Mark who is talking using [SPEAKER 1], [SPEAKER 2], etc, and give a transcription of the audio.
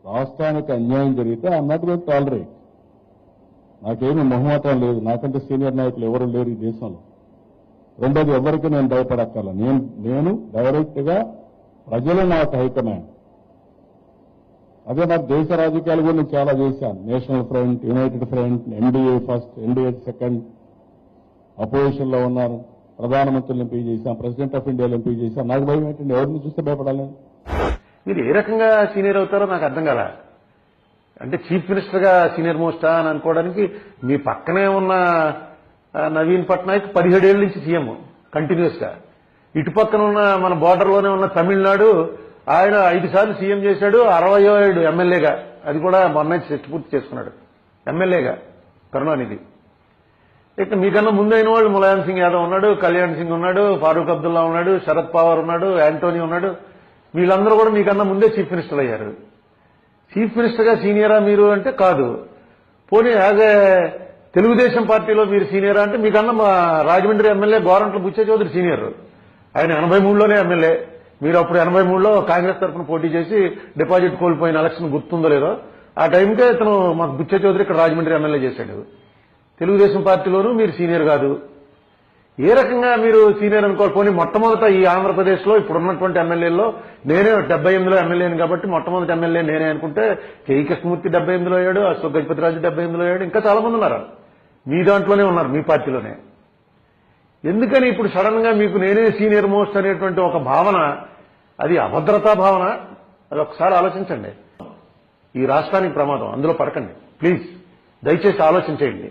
[SPEAKER 1] రాష్ట్రానికి అన్యాయం జరిగితే I'm not going to tolerate. నాకేమీ మొహమాటం లేదు, నాకంటే సీనియర్ నాయకులు ఎవరు లేరు ఈ దేశంలో. రెండోది, ఎవరికి నేను భయపడక్కర్ల. నేను డైరెక్ట్ గా ప్రజలు నాకు హైకమాండ్. అదే నాకు దేశ రాజకీయాలు కూడా నేను చాలా చేశాను. National front, United front, NDA first, NDA second, opposition లో ఉన్నాను. ప్రధానమంత్రులు ఎంపీ చేశాను, ప్రెసిడెంట్ ఆఫ్ ఇండియాలో ఎంపీ చేశాను. నాకు భయం ఏంటండి? ఎవరిని చూస్తే భయపడాలి?
[SPEAKER 2] మీరు ఏ రకంగా సీనియర్ అవుతారో నాకు అర్థం కాల. అంటే చీఫ్ మినిస్టర్ గా సీనియర్ మోస్టా అని అనుకోవడానికి మీ పక్కనే ఉన్న నవీన్ పట్నాయక్ 17 ఏళ్ల నుంచి సీఎం కంటిన్యూస్ గా. ఇటు పక్కన ఉన్న మన బోర్డర్లోనే ఉన్న తమిళనాడు ఆయన 5 సార్లు సీఎం చేశాడు, 67 ఎమ్మెల్యేగా. అది కూడా మొన్న పూర్తి చేసుకున్నాడు ఎమ్మెల్యేగా కరుణానిధి. ఇక మీకన్నా ముందైన వాళ్ళు ములాయం సింగ్ యాదవ్ ఉన్నాడు, కళ్యాణ్ సింగ్ ఉన్నాడు, ఫారూక్ అబ్దుల్లా ఉన్నాడు, శరద్ పవార్ ఉన్నాడు, యాంటోనీ ఉన్నాడు. వీళ్ళందరూ కూడా మీకన్నా ముందే చీఫ్ మినిస్టర్ అయ్యారు. చీఫ్ మినిస్టర్ గా సీనియరా మీరు అంటే కాదు. పోనీ యాజ్ ఏ తెలుగుదేశం పార్టీలో మీరు సీనియరా అంటే మీకన్నా మా రాజమండ్రి ఎమ్మెల్యే గోరంట్ల బుచ్చే చౌదరి సీనియర్. ఆయన 83లోనే ఎమ్మెల్యే. మీరు అప్పుడు 83లో కాంగ్రెస్ తరఫున పోటీ చేసి డిపాజిట్ కోల్పోయిన ఎలక్షన్ గుర్తుందో లేదో, ఆ టైంకే ఇతను మాకు బుచ్చే చౌదరి ఇక్కడ రాజమండ్రి ఎమ్మెల్యే చేశాడు. తెలుగుదేశం పార్టీలోనూ మీరు సీనియర్ కాదు. ఏ రకంగా మీరు సీనియర్ అనుకోవాలి? పోనీ మొట్టమొదట ఈ ఆంధ్రప్రదేశ్ లో ఇప్పుడున్నటువంటి ఎమ్మెల్యేల్లో నేనే 78లో ఎమ్మెల్యేని కాబట్టి మొట్టమొదటి ఎమ్మెల్యే నేనే అనుకుంటే కేఈ కృష్ణమూర్తి 78లో అయ్యాడు, అశోక్ గజపతిరాజు 78లో అయ్యాడు, ఇంకా చాలా మంది ఉన్నారు. మీ దాంట్లోనే ఉన్నారు, మీ పార్టీలోనే. ఎందుకని ఇప్పుడు సడన్ గా మీకు నేనే సీనియర్ మోస్ట్ అనేటువంటి ఒక భావన, అది అభద్రతా భావన? అది ఒకసారి ఆలోచించండి. ఈ రాష్ట్రానికి ప్రమాదం, అందులో పడకండి ప్లీజ్. దయచేసి ఆలోచించేయండి.